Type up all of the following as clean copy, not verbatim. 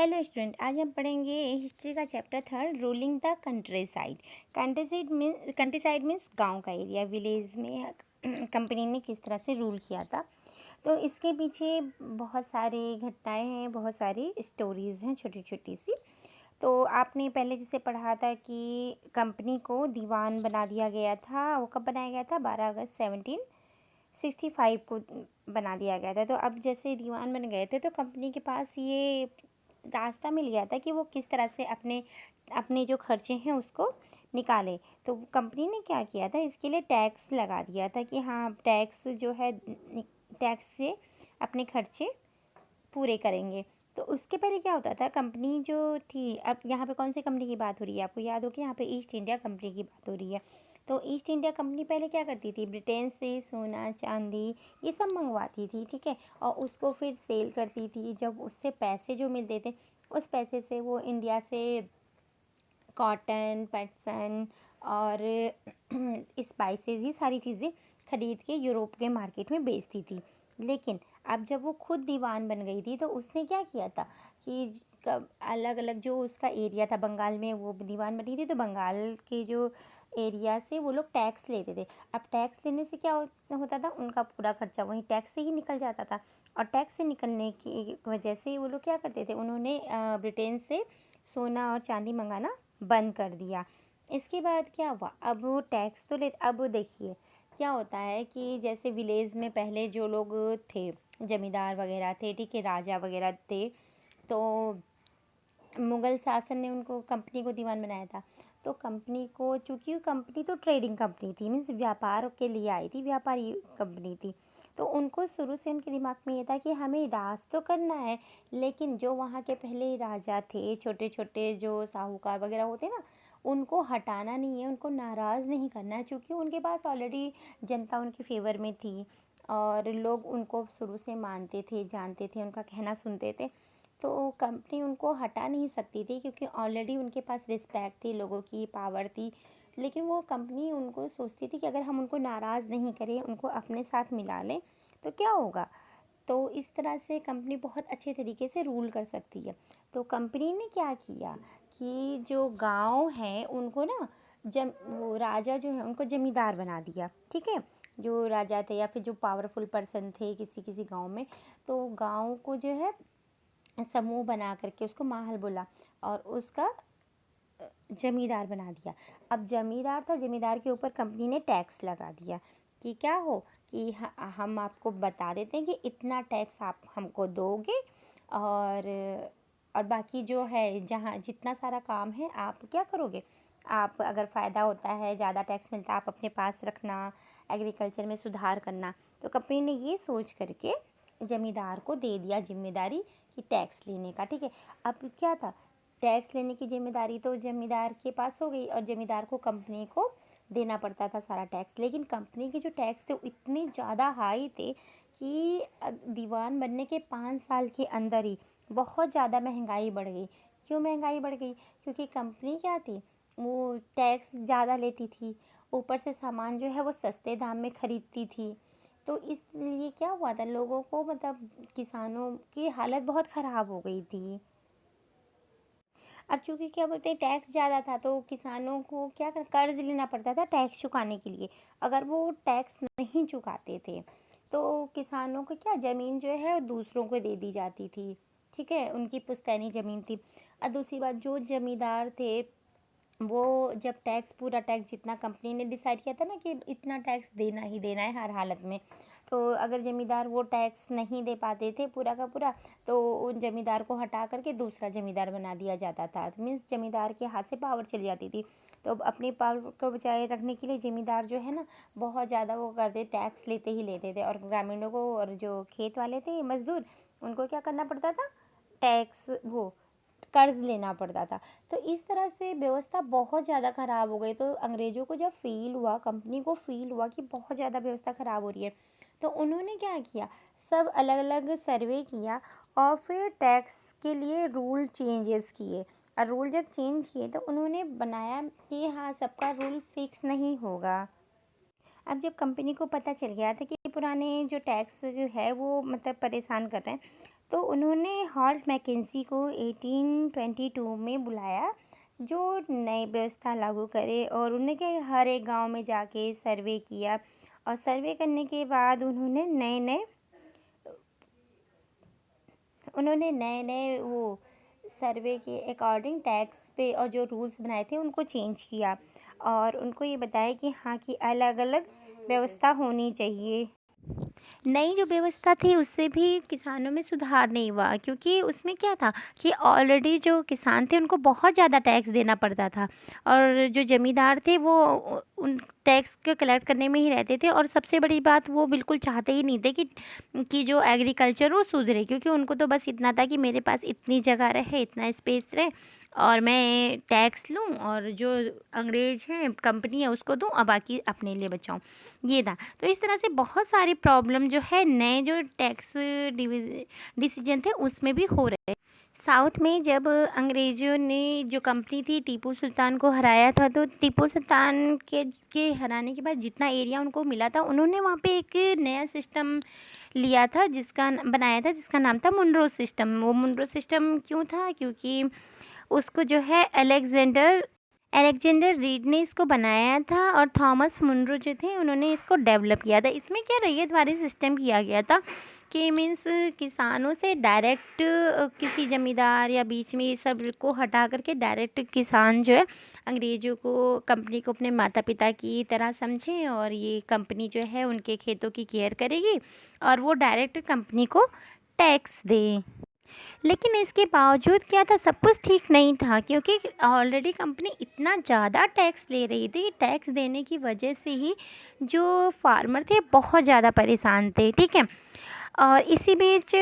Hello student, आज हम पढ़ेंगे हिस्ट्री का chapter third, ruling the country side. Country side means गांव का एरिया, विलेज में कंपनी ने किस तरह से रूल किया था। तो इसके पीछे बहुत सारी घटनाएं हैं, बहुत सारी स्टोरीज़ हैं छोटी छोटी सी। तो आपने पहले जिसे पढ़ा था कि कंपनी को दीवान बना दिया गया था। वो कब बनाया गया था? 12 अगस्त 1765 को बना दिया गया था। तो अब जैसे दीवान बन गए थे तो कंपनी के पास ये रास्ता मिल गया था कि वो किस तरह से अपने अपने जो खर्चे हैं उसको निकाले। तो कंपनी ने क्या किया था, इसके लिए टैक्स लगा दिया था कि हाँ, टैक्स जो है, टैक्स से अपने खर्चे पूरे करेंगे। तो उसके पहले क्या होता था, कंपनी जो थी, अब यहाँ पे कौन सी कंपनी की बात हो रही है आपको याद हो कि यहाँ पे ईस्ट इंडिया कंपनी की बात हो रही है। तो ईस्ट इंडिया कंपनी पहले क्या करती थी, ब्रिटेन से सोना चांदी ये सब मंगवाती थी, ठीक है, और उसको फिर सेल करती थी। जब उससे पैसे जो मिलते थे, उस पैसे से वो इंडिया से कॉटन, पैटसन और स्पाइसेस, ये सारी चीज़ें खरीद के यूरोप के मार्केट में बेचती थी। लेकिन अब जब वो खुद दीवान बन गई थी तो उसने क्या किया था कि अलग अलग जो उसका एरिया था, बंगाल में वो दीवान बनी थी, तो बंगाल के जो एरिया से वो लोग टैक्स लेते थे। अब टैक्स लेने से क्या होता था, उनका पूरा खर्चा वहीं टैक्स से ही निकल जाता था। और टैक्स से निकलने की वजह से वो लोग क्या करते थे, उन्होंने ब्रिटेन से सोना और चांदी मंगाना बंद कर दिया। इसके बाद क्या हुआ, अब वो टैक्स तो ले, अब देखिए क्या होता है कि जैसे विलेज में पहले जो लोग थे, जमींदार वगैरह थे, ठीक है, राजा वगैरह थे, तो मुग़ल शासन ने उनको, कंपनी को दीवान बनाया था। तो कंपनी को, चूँकि कंपनी तो ट्रेडिंग कंपनी थी, मीन्स व्यापार के लिए आई थी, व्यापारी कंपनी थी। तो उनको शुरू से उनके दिमाग में ये था कि हमें राज तो करना है, लेकिन जो वहाँ के पहले राजा थे, छोटे छोटे जो साहूकार वगैरह होते ना, उनको हटाना नहीं है, उनको नाराज़ नहीं करना है, क्योंकि उनके पास ऑलरेडी जनता उनके फेवर में थी और लोग उनको शुरू से मानते थे, जानते थे, उनका कहना सुनते थे। तो कंपनी उनको हटा नहीं सकती थी, क्योंकि ऑलरेडी उनके पास रिस्पेक्ट थी, लोगों की पावर थी। लेकिन वो कंपनी उनको सोचती थी कि अगर हम उनको नाराज़ नहीं करें, उनको अपने साथ मिला लें, तो क्या होगा। तो इस तरह से कंपनी बहुत अच्छे तरीके से रूल कर सकती है। तो कंपनी ने क्या किया कि जो गांव है उनको ना, वो राजा जो है उनको जमींदार बना दिया, ठीक है। जो राजा थे या फिर जो पावरफुल पर्सन थे किसी किसी गांव में, तो गांव को जो है समूह बना करके उसको माहल बोला और उसका जमींदार बना दिया। अब जमींदार था, जमींदार के ऊपर कंपनी ने टैक्स लगा दिया कि क्या हो कि हम आपको बता देते हैं कि इतना टैक्स आप हमको दोगे, और बाकी जो है, जहाँ जितना सारा काम है आप क्या करोगे, आप अगर फ़ायदा होता है, ज़्यादा टैक्स मिलता है, आप अपने पास रखना, एग्रीकल्चर में सुधार करना। तो कंपनी ने ये सोच करके जमींदार को दे दिया जिम्मेदारी कि टैक्स लेने का, ठीक है। अब क्या था, टैक्स लेने की जिम्मेदारी तो जमींदार के पास हो गई और जमींदार को कंपनी को देना पड़ता था सारा टैक्स। लेकिन कंपनी के जो टैक्स थे वो इतने ज़्यादा हाई थे कि दीवान बनने के 5 साल के अंदर ही बहुत ज़्यादा महंगाई बढ़ गई। क्यों महंगाई बढ़ गई? क्योंकि कंपनी क्या थी, वो टैक्स ज़्यादा लेती थी, ऊपर से सामान जो है वो सस्ते दाम में ख़रीदती थी। तो इसलिए क्या हुआ था, लोगों को, मतलब किसानों की हालत बहुत ख़राब हो गई थी। अब चूँकि क्या बोलते हैं, टैक्स ज़्यादा था तो किसानों को क्या कर्ज लेना पड़ता था टैक्स चुकाने के लिए। अगर वो टैक्स नहीं चुकाते थे तो किसानों को क्या, ज़मीन जो है दूसरों को दे दी जाती थी, ठीक है, उनकी पुश्तैनी ज़मीन थी। और दूसरी बात, जो ज़मींदार थे वो जब टैक्स, पूरा टैक्स जितना कंपनी ने डिसाइड किया था ना कि इतना टैक्स देना ही देना है हर हालत में, तो अगर ज़मींदार वो टैक्स नहीं दे पाते थे पूरा का पूरा, तो उन ज़मींदार को हटा करके दूसरा ज़मींदार बना दिया जाता था। मीन्स ज़मींदार के हाथ से पावर चली जाती थी। तो अपनी पावर को बचाए रखने के लिए ज़मींदार जो है ना, बहुत ज़्यादा वो करते, टैक्स लेते ही लेते थे। और ग्रामीणों को, और जो खेत वाले थे मज़दूर, उनको क्या करना पड़ता था, टैक्स, वो कर्ज लेना पड़ता था। तो इस तरह से व्यवस्था बहुत ज़्यादा ख़राब हो गई। तो अंग्रेज़ों को जब फील हुआ, कंपनी को फील हुआ कि बहुत ज़्यादा व्यवस्था ख़राब हो रही है, तो उन्होंने क्या किया, सब अलग अलग सर्वे किया और फिर टैक्स के लिए रूल चेंजेस किए। और रूल जब चेंज किए तो उन्होंने बनाया कि हाँ, सबका रूल फिक्स नहीं होगा। अब जब कंपनी को पता चल गया था कि पुराने जो टैक्स है वो मतलब परेशान कर रहे हैं, तो उन्होंने हॉल्ट मैकेंजी को 1822 में बुलाया जो नई व्यवस्था लागू करे, और उन्होंने क्या हर एक गांव में जाके सर्वे किया, और सर्वे करने के बाद उन्होंने नए नए वो सर्वे के अकॉर्डिंग टैक्स पे और जो रूल्स बनाए थे उनको चेंज किया, और उनको ये बताया कि हाँ कि अलग अलग व्यवस्था होनी चाहिए। नई जो व्यवस्था थी उससे भी किसानों में सुधार नहीं हुआ, क्योंकि उसमें क्या था कि ऑलरेडी जो किसान थे उनको बहुत ज़्यादा टैक्स देना पड़ता था, और जो ज़मींदार थे वो उन टैक्स को कलेक्ट करने में ही रहते थे, और सबसे बड़ी बात वो बिल्कुल चाहते ही नहीं थे कि जो एग्रीकल्चर वो सुधरे, क्योंकि उनको तो बस इतना था कि मेरे पास इतनी जगह रहे, इतना स्पेस रहे, और मैं टैक्स लूँ और जो अंग्रेज हैं कंपनी है उसको दूँ और बाकी अपने लिए बचाऊँ, ये था। तो इस तरह से बहुत सारी प्रॉब्लम जो है नए जो टैक्स डिसीजन थे उसमें भी हो रहे। साउथ में जब अंग्रेज़ों ने जो कंपनी थी टीपू सुल्तान को हराया था, तो टीपू सुल्तान के हराने के बाद जितना एरिया उनको मिला था उन्होंने वहाँ पे एक नया सिस्टम लिया था बनाया था जिसका नाम था मुनरो सिस्टम। वो मुनरो सिस्टम क्यों था, क्योंकि उसको जो है अलेक्जेंडर अलेक्जेंडर रीड ने इसको बनाया था, और थॉमस मुनरो जो थे उन्होंने इसको डेवलप किया था। इसमें क्या रैयतवाड़ी सिस्टम किया गया था कि मीन्स किसानों से डायरेक्ट किसी जमींदार या बीच में ये सब को हटा करके डायरेक्ट किसान जो है अंग्रेज़ों को कंपनी को अपने माता पिता की तरह समझें, और ये कंपनी जो है उनके खेतों की केयर करेगी और वो डायरेक्ट कंपनी को टैक्स दें। लेकिन इसके बावजूद क्या था, सब कुछ ठीक नहीं था, क्योंकि ऑलरेडी कंपनी इतना ज़्यादा टैक्स ले रही थी। टैक्स देने की वजह से ही जो फार्मर थे बहुत ज़्यादा परेशान थे, ठीक है। और इसी बीच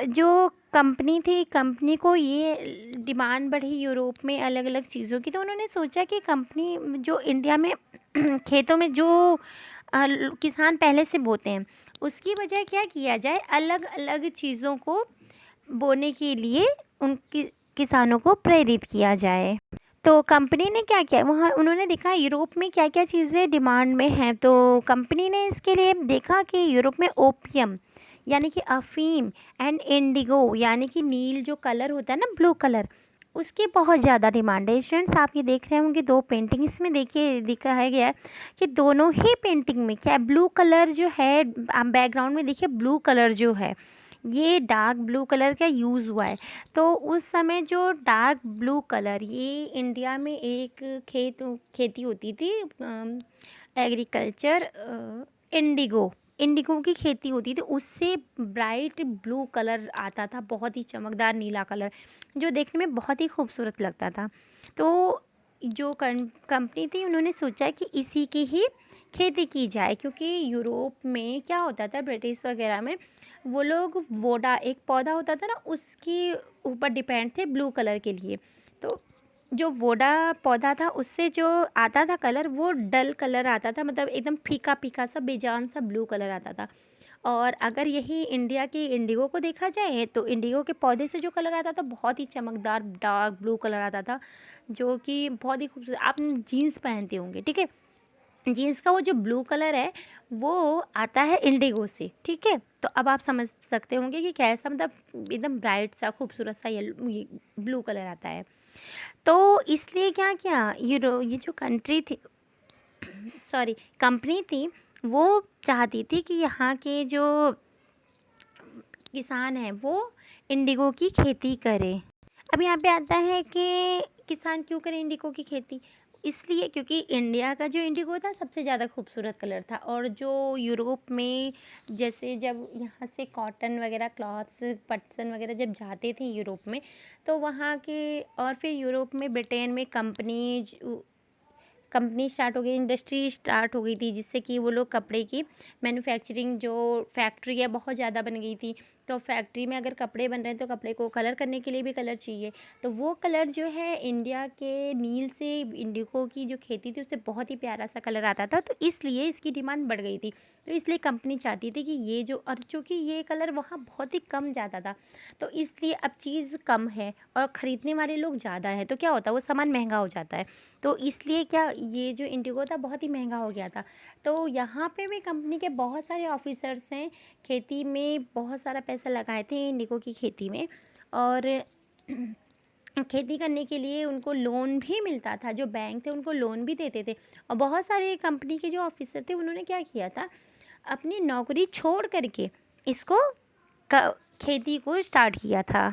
जो कंपनी थी, कंपनी को ये डिमांड बढ़ी यूरोप में अलग अलग चीज़ों की, तो उन्होंने सोचा कि कंपनी जो इंडिया में खेतों में जो किसान पहले से बोते हैं उसकी वजह क्या किया जाए, अलग अलग चीज़ों को बोने के लिए उनकी किसानों को प्रेरित किया जाए। तो कंपनी ने क्या किया, वहाँ उन्होंने देखा यूरोप में क्या क्या चीज़ें डिमांड में हैं, तो कंपनी ने इसके लिए देखा कि यूरोप में ओपियम यानी कि अफीम एंड इंडिगो यानी कि नील जो कलर होता है ना, ब्लू कलर, उसकी बहुत ज़्यादा डिमांड है। स्टूडेंट्स आप ये देख रहे होंगे दो पेंटिंग, इसमें देखिए दिखाया गया है कि दोनों ही पेंटिंग में क्या ब्लू कलर जो है, बैकग्राउंड में देखिए ब्लू कलर जो है ये डार्क ब्लू कलर का यूज़ हुआ है। तो उस समय जो डार्क ब्लू कलर ये इंडिया में एक खेती होती थी एग्रीकल्चर, इंडिगो इंडिगो की खेती होती थी, उससे ब्राइट ब्लू कलर आता था, बहुत ही चमकदार नीला कलर जो देखने में बहुत ही खूबसूरत लगता था। तो जो कंपनी थी उन्होंने सोचा कि इसी की ही खेती की जाए, क्योंकि यूरोप में क्या होता था ब्रिटिश वगैरह में, वो लोग वोडा एक पौधा होता था ना उसके ऊपर डिपेंड थे ब्लू कलर के लिए। तो जो वोडा पौधा था उससे जो आता था कलर वो डल कलर आता था, मतलब एकदम फीका फीका सा बेजान सा ब्लू कलर आता था। और अगर यही इंडिया की इंडिगो को देखा जाए तो इंडिगो के पौधे से जो कलर आता था बहुत ही चमकदार डार्क ब्लू कलर आता था, जो कि बहुत ही खूबसूरत। आप जीन्स पहनते होंगे, ठीक है, जीन्स का वो जो ब्लू कलर है वो आता है इंडिगो से, ठीक है। तो अब आप समझ सकते होंगे कि कैसा, मतलब एकदम ब्राइट सा खूबसूरत सा ये ब्लू कलर आता है। तो इसलिए क्या क्या ये जो कंट्री थी, सॉरी कंपनी थी, वो चाहती थी कि यहाँ के जो किसान हैं वो इंडिगो की खेती करें। अब यहाँ पे आता है कि किसान क्यों करें इंडिगो की खेती, इसलिए क्योंकि इंडिया का जो इंडिगो था सबसे ज़्यादा खूबसूरत कलर था, और जो यूरोप में जैसे जब यहाँ से कॉटन वगैरह क्लॉथ्स पटसन वगैरह जब जाते थे यूरोप में, तो वहाँ के और फिर यूरोप में ब्रिटेन में कंपनी स्टार्ट हो गई, इंडस्ट्री स्टार्ट हो गई थी, जिससे कि वो लोग कपड़े की मैन्युफैक्चरिंग जो फैक्ट्री है बहुत ज़्यादा बन गई थी। तो फैक्ट्री में अगर कपड़े बन रहे हैं तो कपड़े को कलर करने के लिए भी कलर चाहिए, तो वो कलर जो है इंडिया के नील से इंडिगो की जो खेती थी उससे बहुत ही प्यारा सा कलर आता था, तो इसलिए इसकी डिमांड बढ़ गई थी। तो इसलिए कंपनी चाहती थी कि ये जो, और चूँकि ये कलर वहाँ बहुत ही कम जाता था, तो इसलिए अब चीज़ कम है और ख़रीदने वाले लोग ज़्यादा हैं, तो क्या होता है वो सामान महंगा हो जाता है। तो इसलिए क्या ये जो इंडिगो था बहुत ही महंगा हो गया था। तो यहाँ पे भी कंपनी के बहुत सारे ऑफिसर्स हैं, खेती में बहुत सारा पैसा पैसा लगाए थे इंडिगो की खेती में, और खेती करने के लिए उनको लोन भी मिलता था, जो बैंक थे उनको लोन भी देते थे। और बहुत सारे कंपनी के जो ऑफिसर थे उन्होंने क्या किया था, अपनी नौकरी छोड़ करके इसको खेती को स्टार्ट किया था।